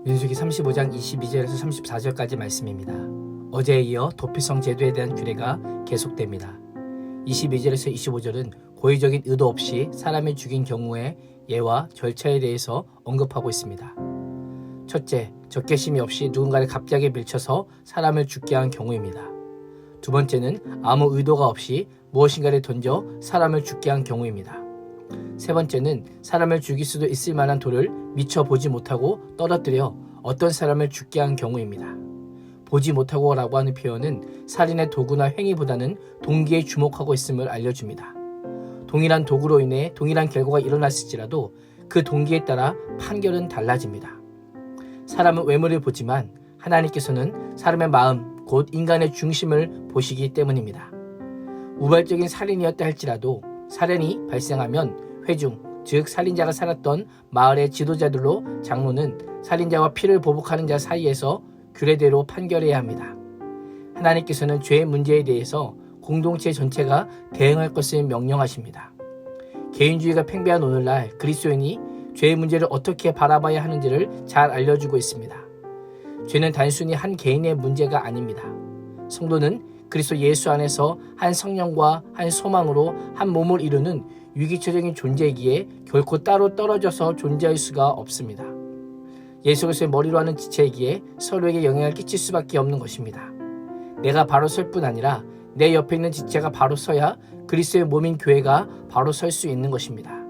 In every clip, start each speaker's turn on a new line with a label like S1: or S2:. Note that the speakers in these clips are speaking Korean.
S1: 민수기 35장 22절에서 34절까지 말씀입니다. 어제에 이어 도피성 제도에 대한 규례가 계속됩니다. 22절에서 25절은 고의적인 의도 없이 사람을 죽인 경우의 예와 절차에 대해서 언급하고 있습니다. 첫째, 적개심이 없이 누군가를 갑자기 밀쳐서 사람을 죽게 한 경우입니다. 두 번째는 아무 의도가 없이 무엇인가를 던져 사람을 죽게 한 경우입니다. 세 번째는 사람을 죽일 수도 있을 만한 돌을 미처 보지 못하고 떨어뜨려 어떤 사람을 죽게 한 경우입니다. 보지 못하고 라고 하는 표현은 살인의 도구나 행위보다는 동기에 주목하고 있음을 알려줍니다. 동일한 도구로 인해 동일한 결과가 일어났을지라도 그 동기에 따라 판결은 달라집니다. 사람은 외모를 보지만 하나님께서는 사람의 마음, 곧 인간의 중심을 보시기 때문입니다. 우발적인 살인이었다 할지라도 살인이 발생하면 회중, 즉 살인자가 살았던 마을의 지도자들로 장로는 살인자와 피를 보복하는 자 사이에서 규례대로 판결해야 합니다. 하나님께서는 죄의 문제에 대해서 공동체 전체가 대응할 것을 명령하십니다. 개인주의가 팽배한 오늘날 그리스도인이 죄의 문제를 어떻게 바라봐야 하는지를 잘 알려주고 있습니다. 죄는 단순히 한 개인의 문제가 아닙니다. 성도는 그리스도 예수 안에서 한 성령과 한 소망으로 한 몸을 이루는 유기체적인 존재이기에 결코 따로 떨어져서 존재할 수가 없습니다. 예수 그리스도의 머리로 하는 지체이기에 서로에게 영향을 끼칠 수밖에 없는 것입니다. 내가 바로 설 뿐 아니라 내 옆에 있는 지체가 바로 서야 그리스도의 몸인 교회가 바로 설 수 있는 것입니다.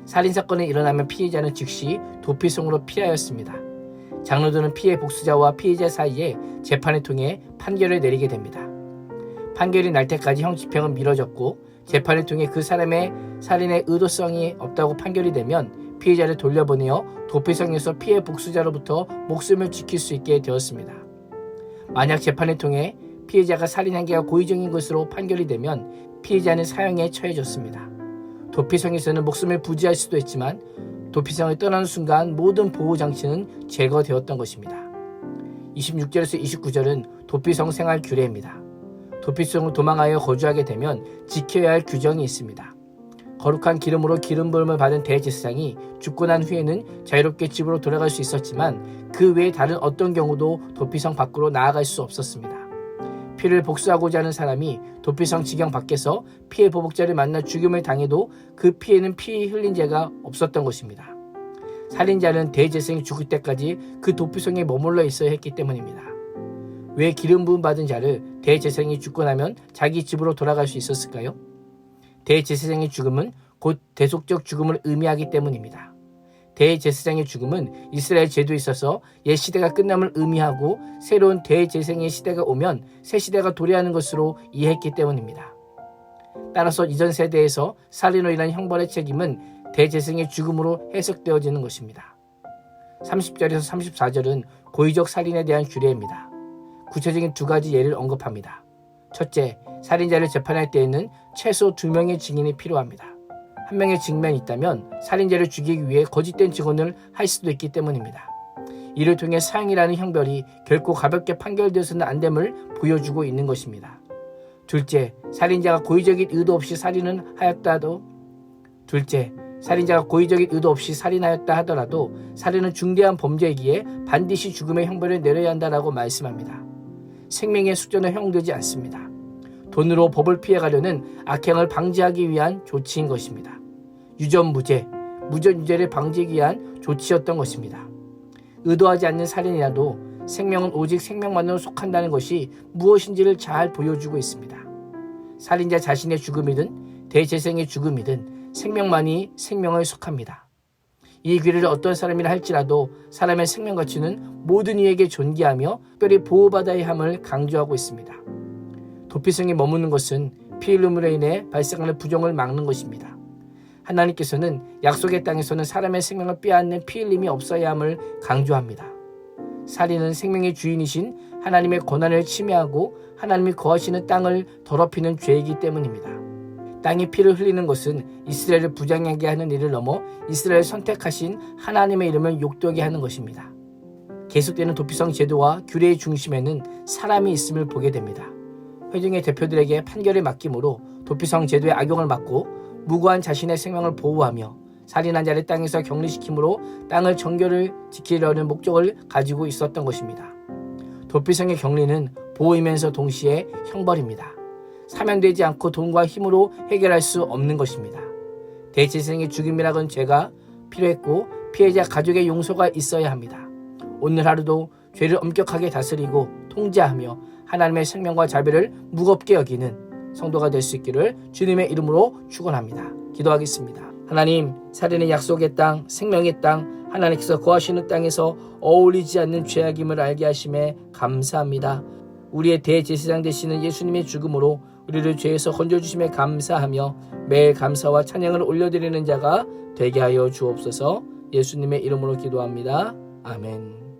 S1: 살인사건이 일어나면 피해자는 즉시 도피성으로 피하였습니다. 장로들은 피해 복수자와 피해자 사이에 재판을 통해 판결을 내리게 됩니다. 판결이 날 때까지 형 집행은 미뤄졌고 재판을 통해 그 사람의 살인의 의도성이 없다고 판결이 되면 피해자를 돌려보내어 도피성에서 피해 복수자로부터 목숨을 지킬 수 있게 되었습니다. 만약 재판을 통해 피해자가 살인 행위가 고의적인 것으로 판결이 되면 피해자는 사형에 처해졌습니다. 도피성에서는 목숨을 부지할 수도 있지만 도피성을 떠나는 순간 모든 보호장치는 제거되었던 것입니다. 26절에서 29절은 도피성 생활 규례입니다. 도피성을 도망하여 거주하게 되면 지켜야 할 규정이 있습니다. 거룩한 기름으로 기름 부음을 받은 대제사장이 죽고 난 후에는 자유롭게 집으로 돌아갈 수 있었지만 그 외에 다른 어떤 경우도 도피성 밖으로 나아갈 수 없었습니다. 피를 복수하고자 하는 사람이 도피성 지경 밖에서 피해 보복자를 만나 죽임을 당해도 그 피해는 피 흘린 죄가 없었던 것입니다. 살인자는 대제사장이 죽을 때까지 그 도피성에 머물러 있어야 했기 때문입니다. 왜 기름 부음 받은 자를 대제사장이 죽고 나면 자기 집으로 돌아갈 수 있었을까요? 대제사장의 죽음은 곧 대속적 죽음을 의미하기 때문입니다. 대제사장의 죽음은 이스라엘 제도에 있어서 옛 시대가 끝남을 의미하고 새로운 대제사장의 시대가 오면 새 시대가 도래하는 것으로 이해했기 때문입니다. 따라서 이전 세대에서 살인으로 인한 형벌의 책임은 대제사장의 죽음으로 해석되어지는 것입니다. 30절에서 34절은 고의적 살인에 대한 규례입니다. 구체적인 두 가지 예를 언급합니다. 첫째, 살인자를 재판할 때에는 최소 2명의 증인이 필요합니다. 한 명의 증인만 있다면 살인자를 죽이기 위해 거짓된 증언을 할 수도 있기 때문입니다. 이를 통해 사형이라는 형벌이 결코 가볍게 판결되어서는 안 됨을 보여주고 있는 것입니다. 둘째, 살인자가 고의적인 의도 없이 살인하였다 하더라도 살인은 중대한 범죄이기에 반드시 죽음의 형벌을 내려야 한다라고 말씀합니다. 생명의 숙제는 허용되지 않습니다. 돈으로 법을 피해가려는 악행을 방지하기 위한 조치인 것입니다. 유전무죄, 무전유죄를 방지하기 위한 조치였던 것입니다. 의도하지 않는 살인이라도 생명은 오직 생명만으로 속한다는 것이 무엇인지를 잘 보여주고 있습니다. 살인자 자신의 죽음이든 대제사장의 죽음이든 생명만이 생명을 속합니다. 이 규례를 어떤 사람이라 할지라도 사람의 생명 가치는 모든 이에게 존귀하며 특별히 보호받아야 함을 강조하고 있습니다. 도피성에 머무는 것은 피 흘림으로 인해 발생하는 부정을 막는 것입니다. 하나님께서는 약속의 땅에서는 사람의 생명을 빼앗는 피 흘림이 없어야 함을 강조합니다. 살인은 생명의 주인이신 하나님의 권한을 침해하고 하나님이 거하시는 땅을 더럽히는 죄이기 때문입니다. 땅이 피를 흘리는 것은 이스라엘을 부정하게 하는 일을 넘어 이스라엘을 선택하신 하나님의 이름을 욕되게 하는 것입니다. 계속되는 도피성 제도와 규례의 중심에는 사람이 있음을 보게 됩니다. 회중의 대표들에게 판결을 맡김으로 도피성 제도의 악용을 막고 무고한 자신의 생명을 보호하며 살인한 자를 땅에서 격리시킴으로 땅을 정결을 지키려는 목적을 가지고 있었던 것입니다. 도피성의 격리는 보호이면서 동시에 형벌입니다. 사면되지 않고 돈과 힘으로 해결할 수 없는 것입니다. 대제사장의 죽임이라곤 죄가 필요했고 피해자 가족의 용서가 있어야 합니다. 오늘 하루도 죄를 엄격하게 다스리고 통제하며 하나님의 생명과 자비를 무겁게 여기는 성도가 될 수 있기를 주님의 이름으로 축원합니다. 기도하겠습니다. 하나님, 살인의 약속의 땅, 생명의 땅, 하나님께서 거하시는 땅에서 어울리지 않는 죄악임을 알게 하심에 감사합니다. 우리의 대제사장 되시는 예수님의 죽음으로 우리를 죄에서 건져주심에 감사하며 매일 감사와 찬양을 올려드리는 자가 되게 하여 주옵소서. 예수님의 이름으로 기도합니다. 아멘.